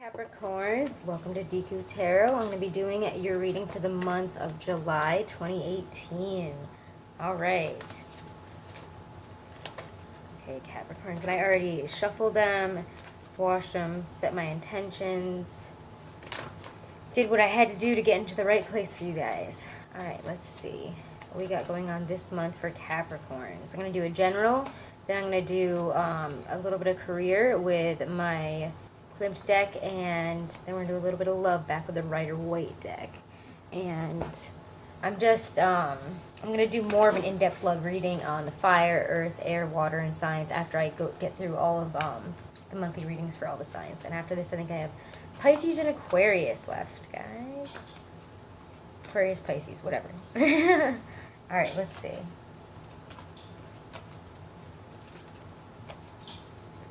Capricorns, welcome to Deku Tarot. I'm going to be doing your reading for the month of July 2018. Alright. Okay, Capricorns. And I already shuffled them, washed them, set my intentions, did what I had to do to get into the right place for you guys. Alright, let's see what we got going on this month for Capricorns. I'm going to do a general, then I'm going to do a little bit of career with my Klimt deck, and then we're going to do a little bit of love back with the Rider-Waite deck. And I'm just, I'm going to do more of an in-depth love reading on the fire, earth, air, water, and signs after I get through all of the monthly readings for all the signs. And after this, I think I have Pisces and Aquarius left, guys. Aquarius, Pisces, whatever. Alright, let's see.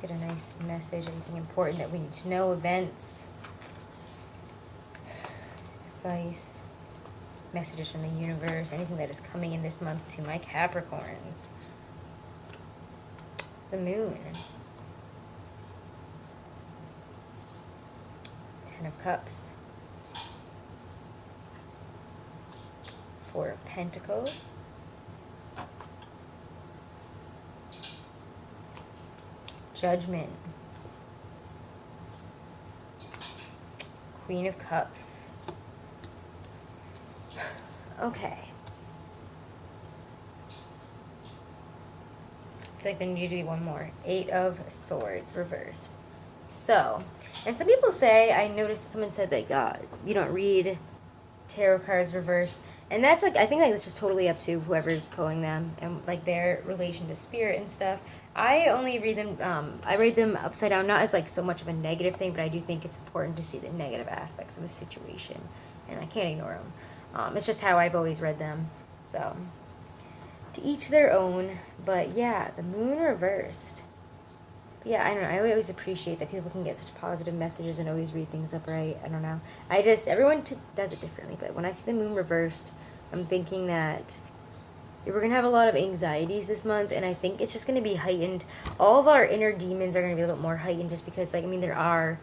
Get a nice message, anything important that we need to know, events, advice, messages from the universe, anything that is coming in this month to my Capricorns. The moon. 10 of Cups. 4 of Pentacles. Judgment. Queen of Cups. Okay. I feel like there needs to be one more. 8 of Swords reversed. So, and some people say, I noticed that someone said that you don't read tarot cards reversed. And that's like, I think like it's just totally up to whoever's pulling them and like their relation to spirit and stuff. I only read them, I read them upside down, not as like so much of a negative thing, but I do think it's important to see the negative aspects of the situation, and I can't ignore them. It's just how I've always read them, so to each their own. But yeah, the moon reversed. But yeah, I don't know, I always appreciate that people can get such positive messages and always read things upright. I don't know. Everyone does it differently, but when I see the moon reversed, I'm thinking that we're going to have a lot of anxieties this month, and I think it's just going to be heightened. All of our inner demons are going to be a little more heightened just because, like, upright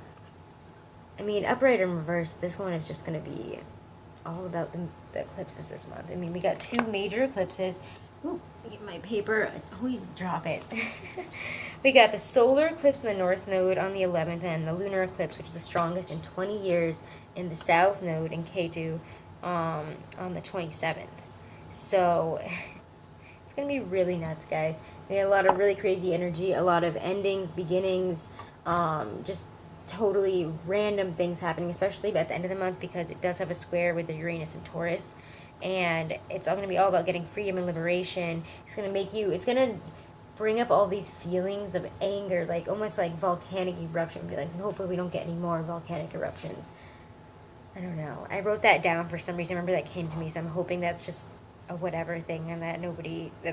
and reversed, this one is just going to be all about the eclipses this month. I mean, we got 2 major eclipses. Ooh, let me get my paper. Always drop it. We got the solar eclipse in the north node on the 11th, and the lunar eclipse, which is the strongest in 20 years, in the south node in Ketu on the 27th. So it's going to be really nuts, guys. We have a lot of really crazy energy, a lot of endings, beginnings, just totally random things happening, especially at the end of the month because it does have a square with the Uranus and Taurus. And it's all going to be all about getting freedom and liberation. It's going to bring up all these feelings of anger, like almost like volcanic eruption feelings. And hopefully we don't get any more volcanic eruptions. I don't know. I wrote that down for some reason. I remember that came to me, so I'm hoping that's just a whatever thing and that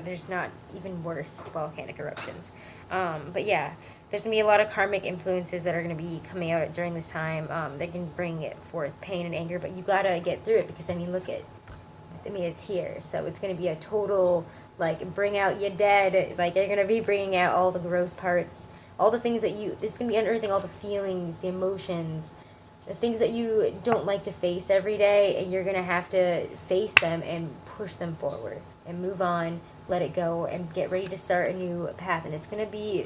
there's not even worse volcanic eruptions. But yeah, there's going to be a lot of karmic influences that are going to be coming out during this time. They can bring it forth pain and anger, but you got to get through it because, it's here. So it's going to be a total, like, bring out your dead. Like, you're going to be bringing out all the gross parts, all the things that it's going to be unearthing all the feelings, the emotions, the things that you don't like to face every day, and you're going to have to face them and push them forward and move on, let it go, and get ready to start a new path. And it's going to be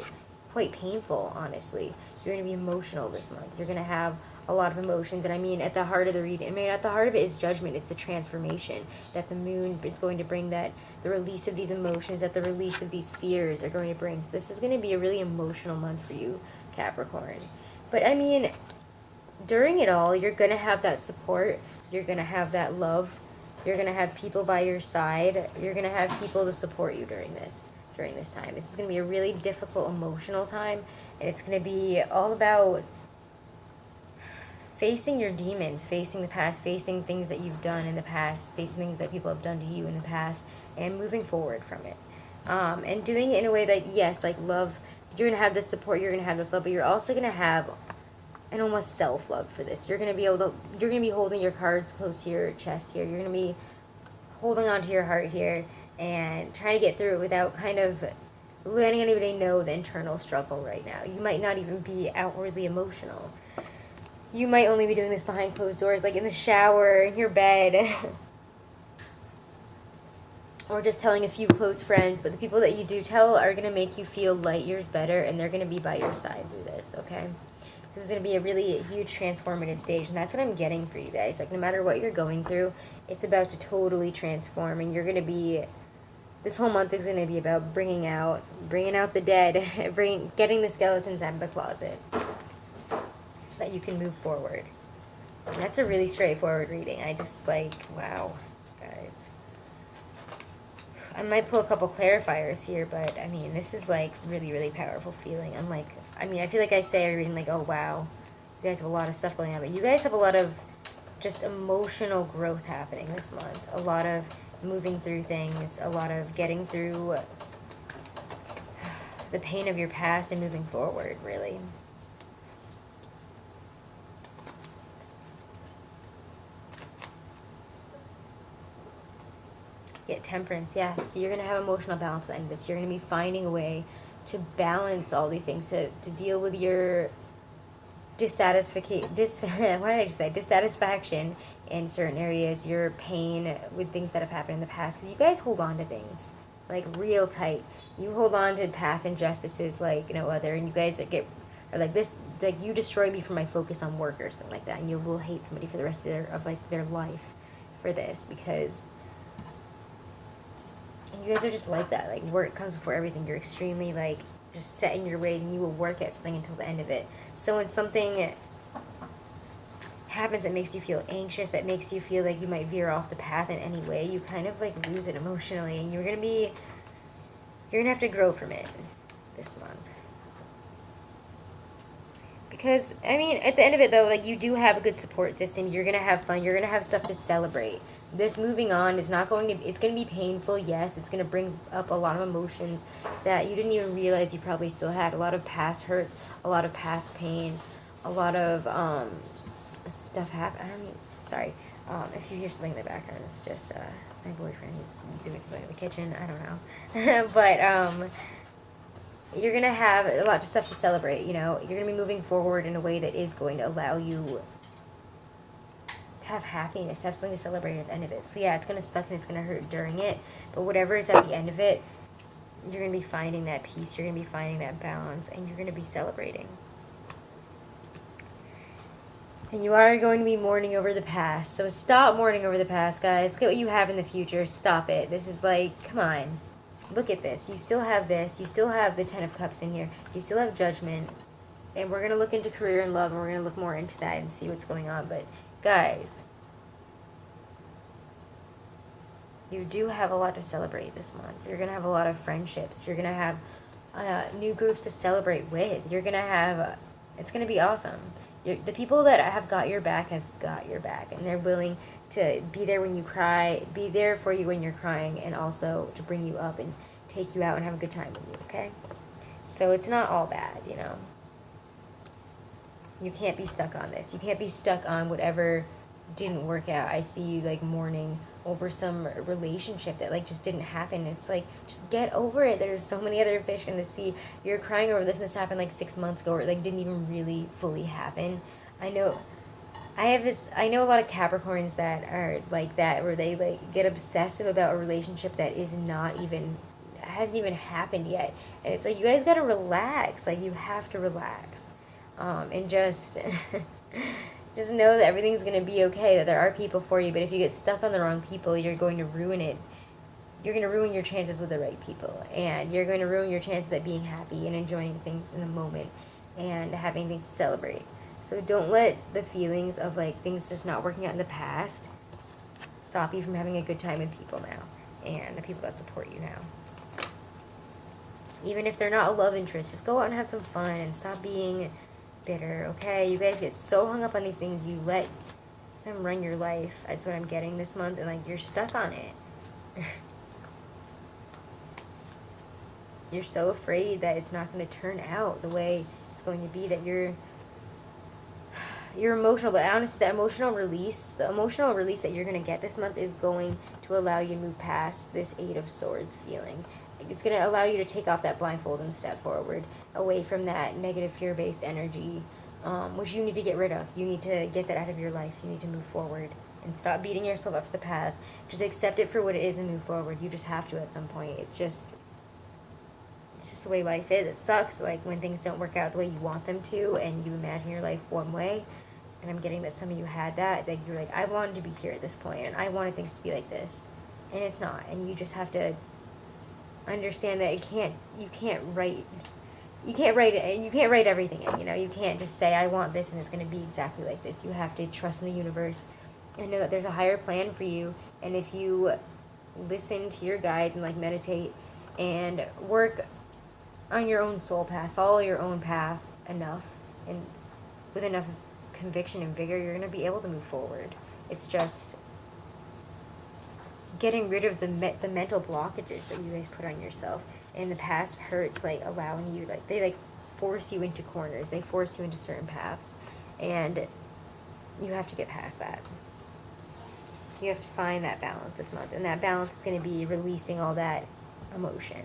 quite painful, honestly. You're going to be emotional this month. You're going to have a lot of emotions. And I mean, at the heart of the reading, at the heart of it is judgment. It's the transformation that the moon is going to bring, that the release of these emotions, that the release of these fears are going to bring. So this is going to be a really emotional month for you, Capricorn. But I mean, during it all, you're going to have that support. You're going to have that love. You're going to have people by your side. You're going to have people to support you during this time. This is going to be a really difficult emotional time. And it's going to be all about facing your demons, facing the past, facing things that you've done in the past, facing things that people have done to you in the past, and moving forward from it. And doing it in a way that, yes, like love, you're going to have this support, you're going to have this love, but you're also going to have and almost self-love for this. You're going to be holding your cards close to your chest here. You're going to be holding on to your heart here and trying to get through it without kind of letting anybody know the internal struggle right now. You might not even be outwardly emotional. You might only be doing this behind closed doors, like in the shower, in your bed. Or just telling a few close friends, but the people that you do tell are going to make you feel light years better, and they're going to be by your side through this, okay? This is going to be a really huge transformative stage, and that's what I'm getting for you guys. Like, no matter what you're going through, it's about to totally transform, and you're going to be... This whole month is going to be about bringing out the dead, getting the skeletons out of the closet, so that you can move forward. And that's a really straightforward reading. I just, like, wow, guys. I might pull a couple clarifiers here, but, I mean, this is, like, really, really powerful feeling. I'm like, I mean, I feel like I say every reading, like, oh, wow, you guys have a lot of stuff going on, but you guys have a lot of just emotional growth happening this month. A lot of moving through things, a lot of getting through the pain of your past and moving forward, really. Yeah, temperance, yeah. So you're going to have emotional balance at the end of this. You're going to be finding a way to balance all these things, to deal with your dissatisfaction in certain areas, your pain with things that have happened in the past. Because you guys hold on to things, like, real tight. You hold on to past injustices like no other, and you guys that get... Or like this, like, you destroy me for my focus on work or something like that, and you will hate somebody for the rest of their life for this, because... And you guys are just like that. Like, work comes before everything. You're extremely, like, just set in your ways, and you will work at something until the end of it. So when something happens that makes you feel anxious, that makes you feel like you might veer off the path in any way, you kind of, like, lose it emotionally, and you're gonna have to grow from it this month. Because, I mean, at the end of it, though, like, you do have a good support system. You're gonna have fun. You're gonna have stuff to celebrate. This moving on is not going to... It's going to be painful, yes. It's going to bring up a lot of emotions that you didn't even realize you probably still had. A lot of past hurts, a lot of past pain, a lot of stuff happened. Sorry. If you hear something in the background, it's just my boyfriend. He's doing something in the kitchen. I don't know. But you're going to have a lot of stuff to celebrate, you know. You're going to be moving forward in a way that is going to allow you to have happiness, to have something to celebrate at the end of it. So yeah, it's going to suck and it's going to hurt during it, but whatever is at the end of it, you're going to be finding that peace, you're going to be finding that balance, and you're going to be celebrating. And you are going to be mourning over the past. So stop mourning over the past, guys. Look at what you have in the future. Stop it. This is like, come on. Look at this. You still have this. You still have the Ten of Cups in here. You still have Judgment. And we're going to look into career and love, and we're going to look more into that and see what's going on. But guys, you do have a lot to celebrate this month. You're going to have a lot of friendships. You're going to have new groups to celebrate with. You're going to have... it's going to be awesome. The people that have got your back have got your back. And they're willing to be there when you cry, be there for you when you're crying, and also to bring you up and take you out and have a good time with you, okay? So it's not all bad, you know? You can't be stuck on this. You can't be stuck on whatever didn't work out. I see you, like, mourning over some relationship that, like, just didn't happen. It's like, just get over it. There's so many other fish in the sea. You're crying over this, and this happened, like, 6 months ago, or it, like, didn't even really fully happen. I know a lot of Capricorns that are like that, where they, like, get obsessive about a relationship that is not even, hasn't even happened yet. And it's like, you guys gotta relax. Like, you have to relax. And just just know that everything's going to be okay, that there are people for you. But if you get stuck on the wrong people, you're going to ruin it. You're going to ruin your chances with the right people. And you're going to ruin your chances at being happy and enjoying things in the moment and having things to celebrate. So don't let the feelings of, like, things just not working out in the past stop you from having a good time with people now and the people that support you now. Even if they're not a love interest, just go out and have some fun and stop being bitter, okay? You guys get so hung up on these things, you let them run your life. That's what I'm getting this month, and, like, you're stuck on it. You're so afraid that it's not going to turn out the way it's going to be, that you're emotional. But honestly, the emotional release that you're going to get this month is going to allow you to move past this Eight of Swords feeling. It's going to allow you to take off that blindfold and step forward, away from that negative fear-based energy, which you need to get rid of. You need to get that out of your life. You need to move forward and stop beating yourself up for the past. Just accept it for what it is and move forward. You just have to at some point. It's just the way life is. It sucks, like, when things don't work out the way you want them to, and you imagine your life one way. And I'm getting that some of you had that you're like, I wanted to be here at this point, and I wanted things to be like this, and it's not. And you just have to understand that you can't write everything in. You know, you can't just say, I want this, and it's going to be exactly like this. You have to trust in the universe and know that there's a higher plan for you. And if you listen to your guide and, like, meditate and work on your own soul path, follow your own path enough, and with enough conviction and vigor, you're going to be able to move forward. It's just getting rid of the mental blockages that you guys put on yourself. And the past hurts, like, allowing you, like, they, like, force you into corners. They force you into certain paths. And you have to get past that. You have to find that balance this month. And that balance is going to be releasing all that emotion.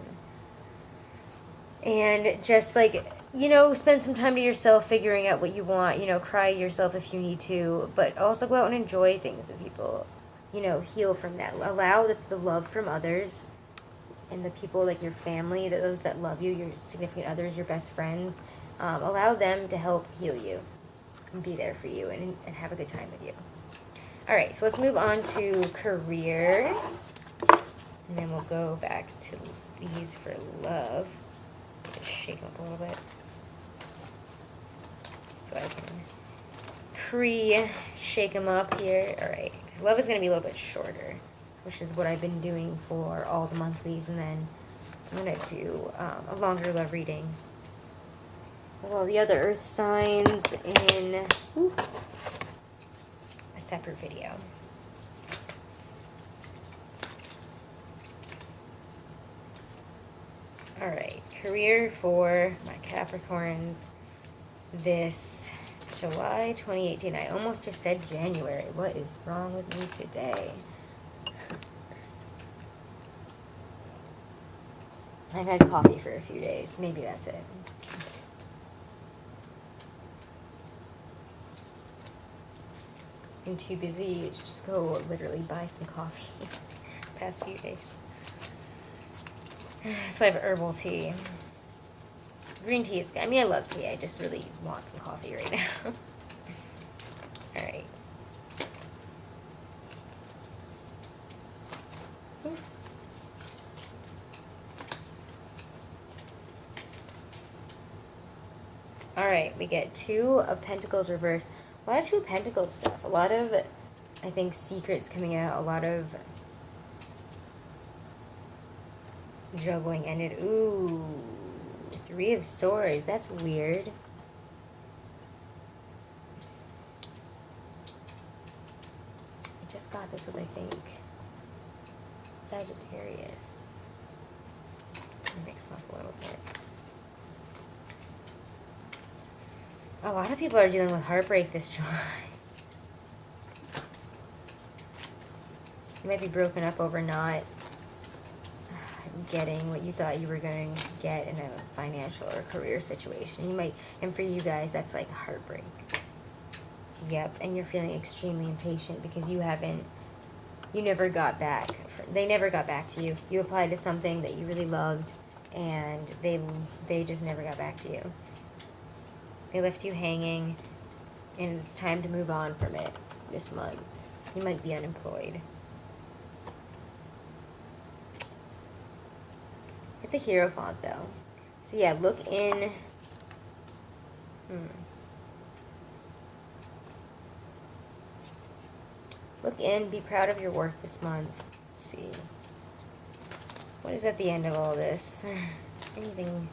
And just, like, you know, spend some time to yourself figuring out what you want. You know, cry yourself if you need to. But also go out and enjoy things with people. You know, heal from that. Allow the love from others and the people, like your family, those that love you, your significant others, your best friends. Allow them to help heal you and be there for you and have a good time with you. All right, so let's move on to career. And then we'll go back to these for love. Just shake them up a little bit so I can pre-shake them up here. All right, because love is going to be a little bit shorter, which is what I've been doing for all the monthlies, and then I'm going to do a longer love reading with all the other earth signs in a separate video. Alright, career for my Capricorns this July 2018. I almost just said January. What is wrong with me today? I've had coffee for a few days. Maybe that's it. I'm too busy to just go literally buy some coffee the past few days. So I have herbal tea. Green tea is good. I mean, I love tea. I just really want some coffee right now. Alright. Alright, we get Two of Pentacles reversed. A lot of Two of Pentacles stuff. A lot of, I think, secrets coming out. A lot of juggling ended. Ooh. Three of Swords. That's weird. I just got this with, I think, Sagittarius. Mix them up a little bit. A lot of people are dealing with heartbreak this July. You might be broken up over not getting what you thought you were going to get in a financial or career situation. You might, and for you guys, that's like heartbreak. Yep, and you're feeling extremely impatient because you never got back. They never got back to you. You applied to something that you really loved, and they just never got back to you. They left you hanging, and it's time to move on from it this month. You might be unemployed. Hit the Hierophant, though. So yeah, look in. Look in, be proud of your work this month. Let's see. What is at the end of all this? Anything,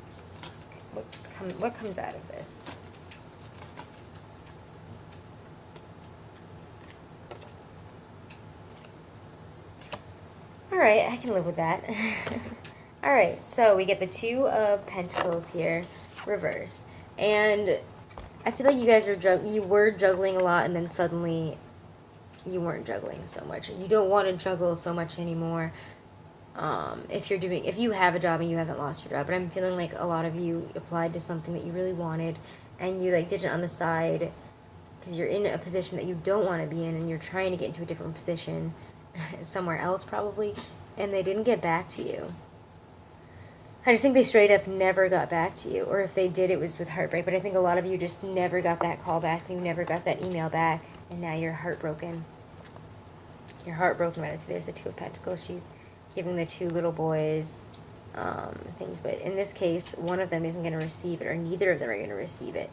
what comes out of this? Alright, I can live with that. Alright, so we get the Two of Pentacles here, reversed. And I feel like you guys were juggling a lot, and then suddenly you weren't juggling so much. You don't want to juggle so much anymore. If you have a job and you haven't lost your job. But I'm feeling like a lot of you applied to something that you really wanted, and you like did it on the side because you're in a position that you don't want to be in, and you're trying to get into a different position somewhere else probably, and they didn't get back to you. I just think they straight up never got back to you, or if they did, it was with heartbreak. But I think a lot of you just never got that call back, you never got that email back, and now you're heartbroken. You're heartbroken about it. So there's the Two of Pentacles. She's giving the two little boys things, but in this case, one of them isn't going to receive it, or neither of them are going to receive it.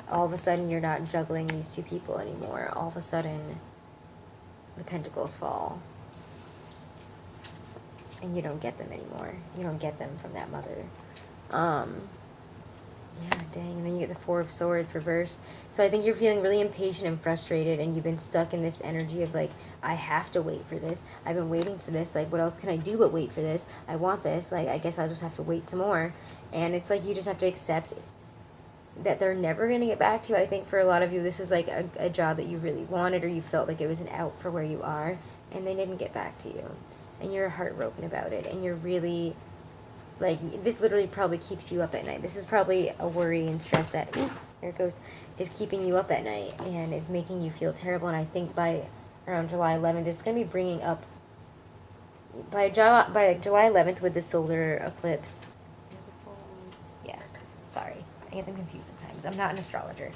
All of a sudden, you're not juggling these two people anymore. All of a sudden, the Pentacles fall. And you don't get them anymore. You don't get them from that mother. Yeah, dang. And then you get the Four of Swords reversed. So I think you're feeling really impatient and frustrated, and you've been stuck in this energy of like, I have to wait for this. I've been waiting for this. Like, what else can I do but wait for this? I want this. Like, I guess I'll just have to wait some more. And it's like you just have to accept that they're never going to get back to you. I think for a lot of you, this was like a job that you really wanted, or you felt like it was an out for where you are, and they didn't get back to you. And you're heartbroken about it, and you're really, like, this literally probably keeps you up at night. This is probably a worry and stress that, ooh, there it goes, is keeping you up at night, and is making you feel terrible. And I think by around July 11th, it's going to be bringing up, by July 11th with the solar eclipse, yes, sorry, I get them confused sometimes. I'm not an astrologer.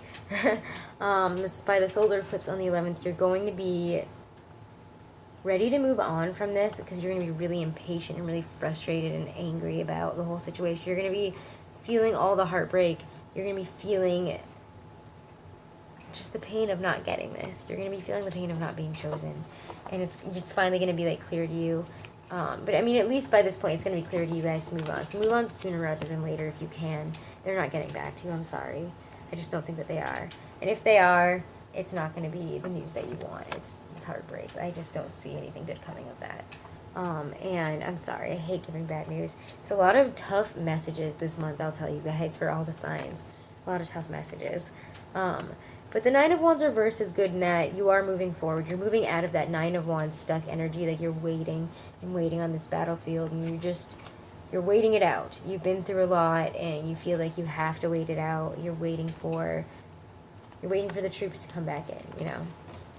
By the solar eclipse on the 11th, you're going to be ready to move on from this, because you're going to be really impatient and really frustrated and angry about the whole situation. You're going to be feeling all the heartbreak. You're going to be feeling just the pain of not getting this. You're going to be feeling the pain of not being chosen. And it's finally going to be like clear to you. But I mean, at least by this point, it's going to be clear to you guys to move on. So move on sooner rather than later if you can. They're not getting back to you. I'm sorry. I just don't think that they are. And if they are, it's not going to be the news that you want. It's heartbreak. I just don't see anything good coming of that. And I'm sorry. I hate giving bad news. It's a lot of tough messages this month, I'll tell you guys, for all the signs. A lot of tough messages. But the Nine of Wands reverse is good in that you are moving forward. You're moving out of that Nine of Wands stuck energy. Like, you're waiting and waiting on this battlefield, and you're waiting it out. You've been through a lot, and you feel like you have to wait it out. You're waiting for the troops to come back in, you know.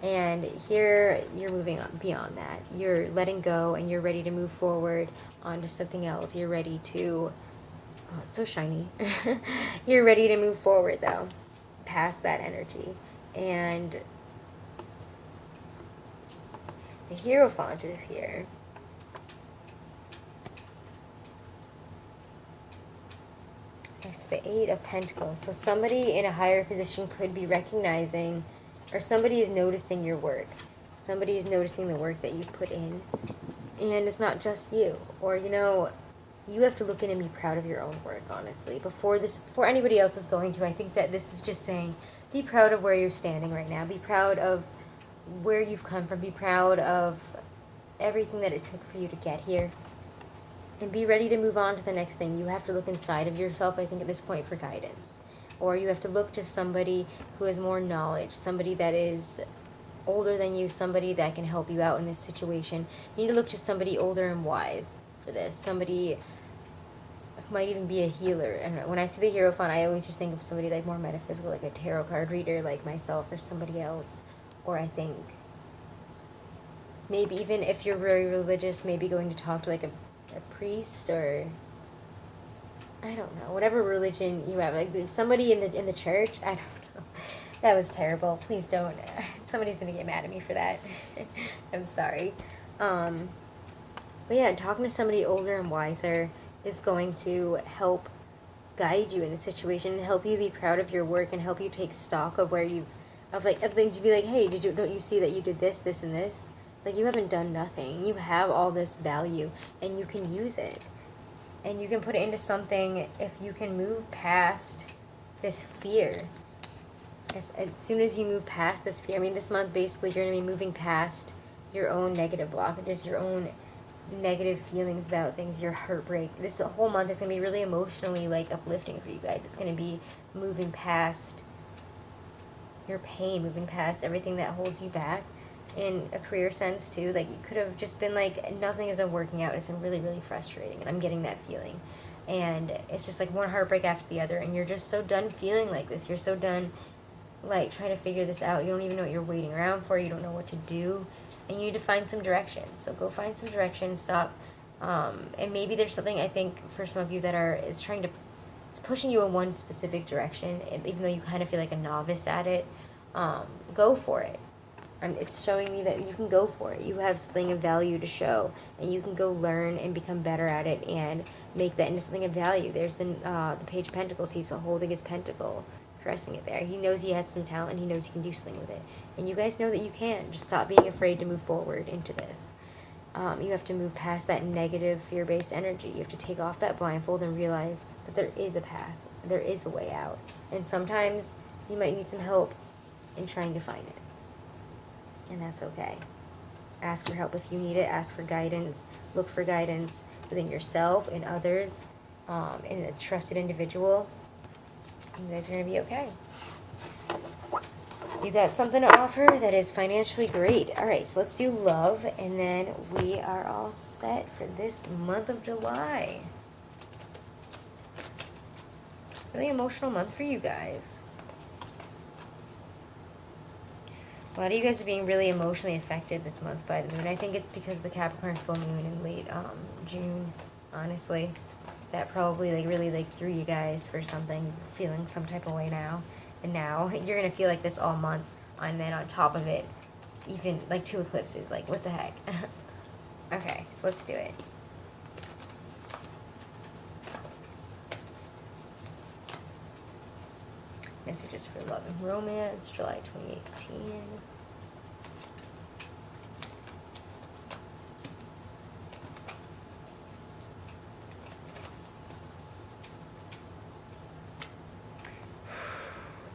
And here you're moving on beyond that. You're letting go, and you're ready to move forward onto something else. You're ready to, oh, it's so shiny. You're ready to move forward, though, past that energy. And the Hierophant is here. It's the Eight of Pentacles. So somebody in a higher position could be recognizing, or somebody is noticing your work. Somebody is noticing the work that you put in. And it's not just you. Or, you know, you have to look in and be proud of your own work, honestly. Before anybody else is going to, I think that this is just saying, be proud of where you're standing right now. Be proud of where you've come from. Be proud of everything that it took for you to get here. And be ready to move on to the next thing. You have to look inside of yourself, I think, at this point for guidance. Or you have to look to somebody who has more knowledge, somebody that is older than you, somebody that can help you out in this situation. You need to look to somebody older and wise for this. Somebody who might even be a healer. And when I see the Hierophant, I always just think of somebody like more metaphysical, like a tarot card reader like myself or somebody else. Or I think maybe even if you're very religious, maybe going to talk to like a priest, or I don't know, whatever religion you have, like somebody in the church. I don't know. That was terrible. Please don't. Somebody's gonna get mad at me for that. I'm sorry. But yeah, talking to somebody older and wiser is going to help guide you in the situation and help you be proud of your work and help you take stock of where of things. To be like, hey, don't you see that you did this, this, and this? Like, you haven't done nothing. You have all this value, and you can use it. And you can put it into something if you can move past this fear. As soon as you move past this fear, I mean, this month, basically, you're going to be moving past your own negative blockages, your own negative feelings about things, your heartbreak. This whole month is going to be really emotionally, like, uplifting for you guys. It's going to be moving past your pain, moving past everything that holds you back. In a career sense too, like you could have just been like, nothing has been working out, it's been really, really frustrating, and I'm getting that feeling. And it's just like one heartbreak after the other, and you're just so done feeling like this. You're so done, like, trying to figure this out. You don't even know what you're waiting around for. You don't know what to do, and you need to find some direction. So go find some direction. Stop. And maybe there's something, I think, for some of you that it's pushing you in one specific direction, even though you kind of feel like a novice at it. Go for it. It's showing me that you can go for it. You have something of value to show, and you can go learn and become better at it and make that into something of value. There's the Page of Pentacles. He's holding his pentacle, pressing it there. He knows he has some talent. He knows he can do something with it. And you guys know that you can. Just stop being afraid to move forward into this. You have to move past that negative, fear-based energy. You have to take off that blindfold and realize that there is a path. There is a way out. And sometimes you might need some help in trying to find it. And that's okay. Ask for help if you need it. Ask for guidance. Look for guidance within yourself and others, in a trusted individual. You guys are going to be okay. You got something to offer that is financially great. All right, so let's do love, and then we are all set for this month of July. Really emotional month for you guys. A lot of you guys are being really emotionally affected this month by the moon. I think it's because of the Capricorn full moon in late June, honestly. That probably really threw you guys for something, feeling some type of way now. And now you're going to feel like this all month. And then on top of it, even like 2 eclipses. Like, what the heck? Okay, so let's do it. Messages for love and romance, July 2018.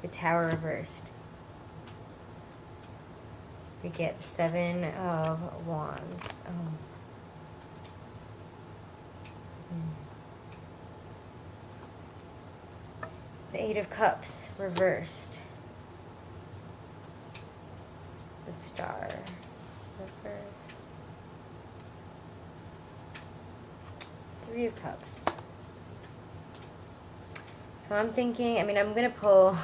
The Tower reversed. We get the 7 of Wands. The 8 of Cups reversed. The Star reversed. 3 of Cups. So I'm thinking, I'm going to pull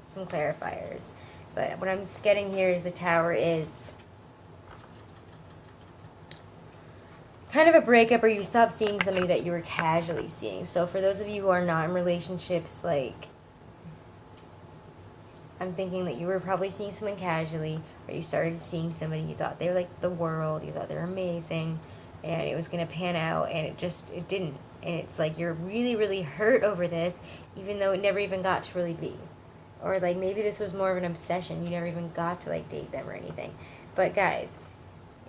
some clarifiers. But what I'm getting here is the Tower is kind of a breakup, or you stop seeing somebody that you were casually seeing. So for those of you who are not in relationships, like, I'm thinking that you were probably seeing someone casually, or you started seeing somebody, you thought they were like the world, you thought they were amazing, and it was going to pan out, and it didn't. And it's like you're really, really hurt over this, even though it never even got to really be. Or like maybe this was more of an obsession. You never even got to like date them or anything. But guys,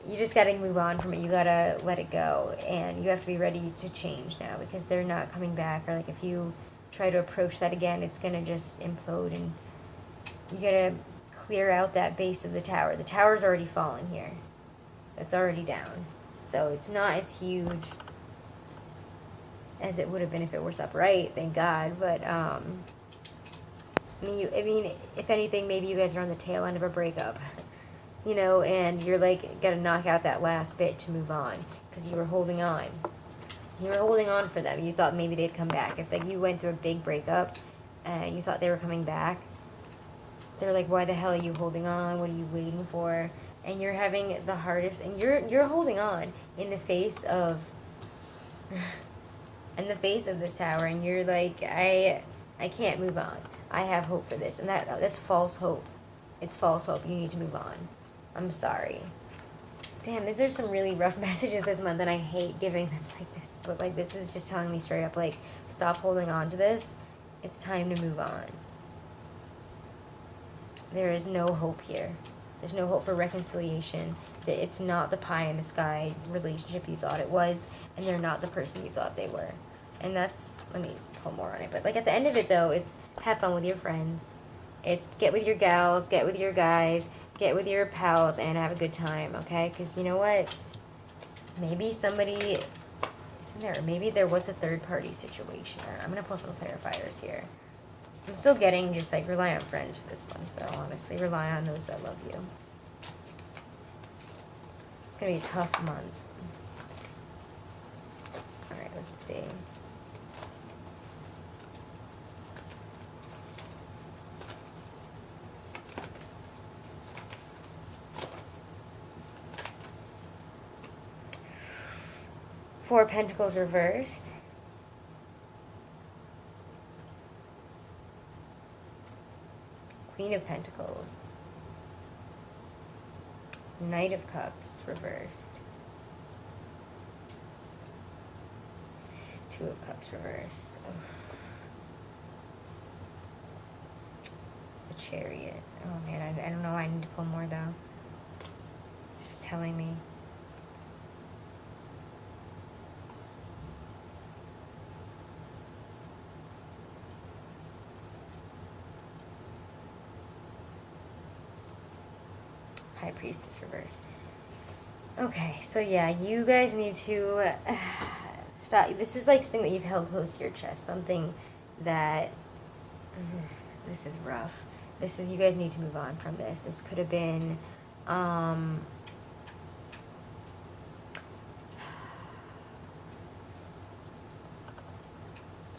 you just got to move on from it. You got to let it go. And you have to be ready to change now, because they're not coming back. Or like if you try to approach that again, it's going to just implode. And you got to clear out that base of the tower. The tower's already fallen here. It's already down. So it's not as huge as it would have been if it was upright, thank God. But if anything, maybe you guys are on the tail end of a breakup, and you're like gotta knock out that last bit to move on, because you were holding on. You were holding on for them. You thought maybe they'd come back. If like you went through a big breakup and you thought they were coming back, they're like, why the hell are you holding on? What are you waiting for? And you're having the hardest, and you're holding on in the face of this tower, and you're like, I can't move on. I have hope for this. And that's false hope. It's false hope. You need to move on. I'm sorry. Damn, these are some really rough messages this month, and I hate giving them like this. But like, this is just telling me straight up, like, stop holding on to this. It's time to move on. There is no hope here. There's no hope for reconciliation. It's not the pie in the sky relationship you thought it was, and they're not the person you thought they were. And that's, let me pull more on it, but like at the end of it though, it's have fun with your friends. It's get with your gals, get with your guys, get with your pals, and have a good time, okay? Because you know what? Maybe somebody isn't there. Maybe there was a third-party situation. I'm going to pull some clarifiers here. I'm still getting just like rely on friends for this month, though, honestly. Rely on those that love you. It's going to be a tough month. Alright, let's see. Four of Pentacles reversed. Queen of Pentacles. Knight of Cups reversed. Two of Cups reversed. Ugh. The Chariot. Oh man, I don't know why I need to pull more though. It's just telling me. High Priestess reversed. Okay, so yeah, you guys need to stop. This is like something that you've held close to your chest. Something that, this is rough. This is, you guys need to move on from this. This could have been, this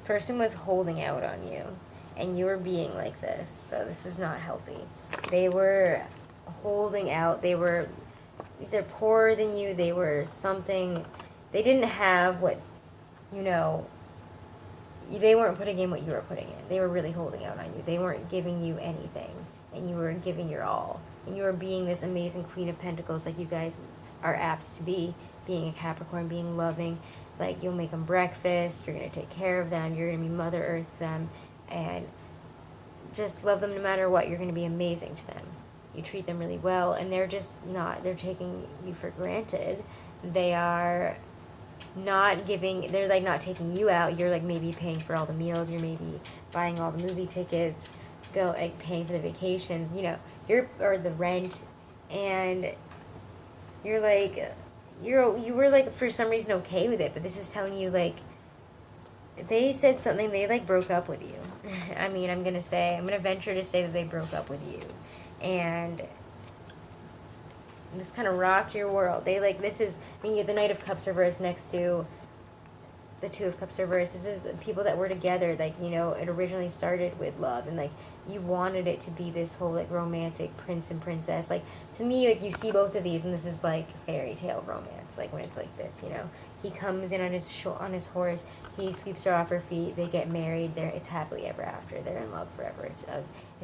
person was holding out on you, and you were being like this, so this is not healthy. They were holding out. They were either poorer than you. They were something. They didn't have what, you know, they weren't putting in what you were putting in. They were really holding out on you. They weren't giving you anything, and you were giving your all. And you were being this amazing Queen of Pentacles, like you guys are apt to be, being a Capricorn, being loving. Like, you'll make them breakfast, you're going to take care of them, you're going to be Mother Earth to them, and just love them no matter what. You're going to be amazing to them. You treat them really well, and they're just not, they're taking you for granted. They are not giving, they're like not taking you out. You're like maybe paying for all the meals, you're maybe buying all the movie tickets, like paying for the vacations, you know, or the rent, and you're like, you were like for some reason okay with it, but this is telling you like, they said something, they like broke up with you. I mean, I'm gonna venture to say that they broke up with you. And this kind of rocked your world. They like, this is, I mean, you get the Knight of Cups reversed next to the Two of Cups reversed. This is people that were together, like, you know, it originally started with love, and like, you wanted it to be this whole like romantic prince and princess. Like, to me, like, you see both of these, and this is like fairy tale romance, like when it's like this, you know. He comes in on his horse, he sweeps her off her feet, they get married, it's happily ever after, they're in love forever. It's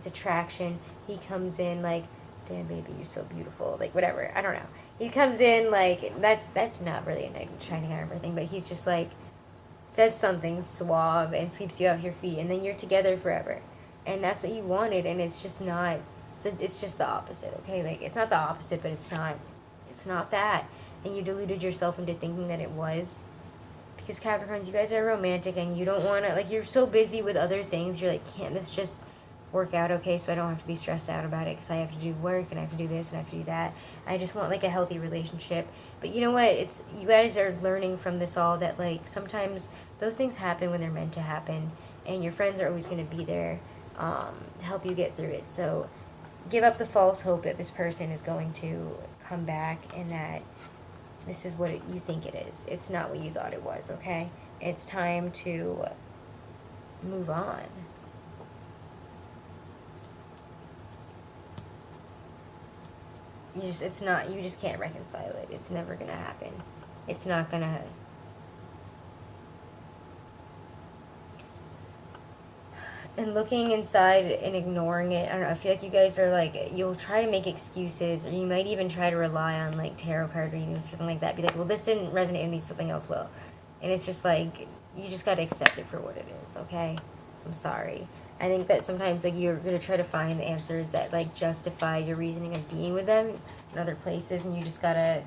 attraction. He comes in like, damn baby, you're so beautiful, like whatever, I don't know. He comes in like, that's not really a knight in shining armor thing, but he's just like, says something suave and sweeps you off your feet, and then you're together forever. And that's what you wanted, and it's just not, it's just the opposite, okay? Like, it's not the opposite, but it's not that. And you deluded yourself into thinking that it was. Because Capricorns, you guys are romantic, and you don't want to, like, you're so busy with other things, you're like, can't this just work out okay so I don't have to be stressed out about it because I have to do work, and I have to do this, and I have to do that. I just want, like, a healthy relationship. But you know what? You guys are learning from this all that, like, sometimes those things happen when they're meant to happen, and your friends are always going to be there to help you get through it. So give up the false hope that this person is going to come back and that this is what you think it is. It's not what you thought it was, okay? It's time to move on. You just can't reconcile it. It's never going to happen. It's not going to. And looking inside and ignoring it, I don't know, I feel like you guys are like, you'll try to make excuses, or you might even try to rely on like tarot card readings, something like that. Be like, well, this didn't resonate with me, something else will. And it's just like, you just got to accept it for what it is, okay? I'm sorry. I think that sometimes like you're going to try to find the answers that like justify your reasoning of being with them in other places, and you just got to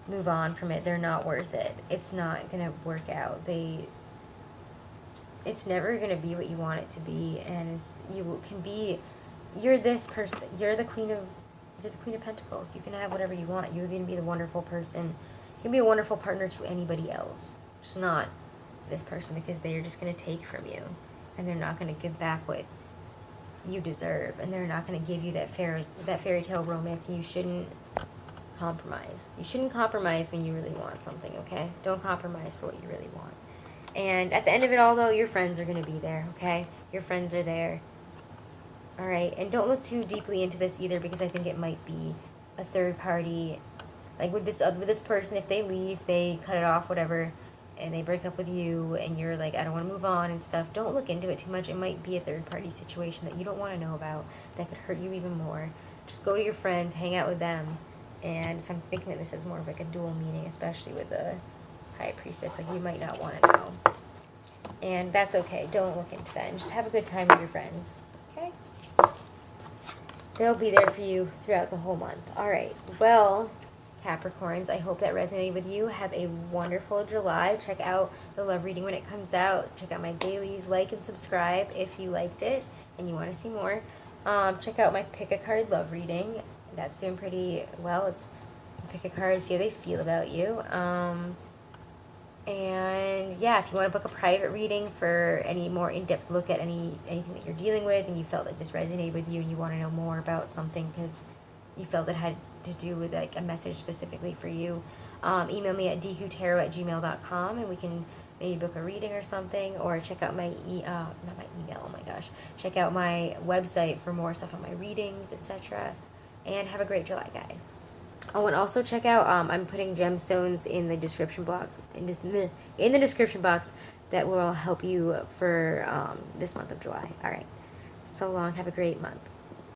move on from it. They're not worth it. It's not going to work out. It's never going to be what you want it to be, and you're this person, you're the Queen of Pentacles. You can have whatever you want. You're going to be the wonderful person. You can be a wonderful partner to anybody else, just not this person, because they're just going to take from you, and they're not going to give back what you deserve, and they're not going to give you that fairy tale romance, and you shouldn't compromise. You shouldn't compromise when you really want something, okay? Don't compromise for what you really want. And at the end of it all, though, your friends are going to be there, okay? Your friends are there. All right? And don't look too deeply into this either, because I think it might be a third party Like with this person, if they leave, they cut it off, whatever, and they break up with you, and you're like, I don't want to move on and stuff, don't look into it too much. It might be a third-party situation that you don't want to know about that could hurt you even more. Just go to your friends, hang out with them, and so I'm thinking that this is more of like a dual meaning, especially with the High Priestess. Like, you might not want to know. And that's okay. Don't look into that. And just have a good time with your friends. Okay? They'll be there for you throughout the whole month. All right. Well, Capricorns, I hope that resonated with you. Have a wonderful July. Check out the love reading when it comes out. Check out my dailies. Like and subscribe if you liked it and you want to see more. Check out my pick a card love reading. That's doing pretty well. It's pick a card, see how they feel about you. And yeah, if you want to book a private reading for any more in-depth look at anything that you're dealing with, and you felt like this resonated with you and you want to know more about something because you felt it had to do with like a message specifically for you, email me at dekutarot@gmail.com and we can maybe book a reading or something, or check out my not my email, oh my gosh, check out my website for more stuff on my readings, etc. And have a great July, guys. Oh, and also check out, I'm putting gemstones in the description block, in the description box that will help you for this month of July. All right. So long. Have a great month.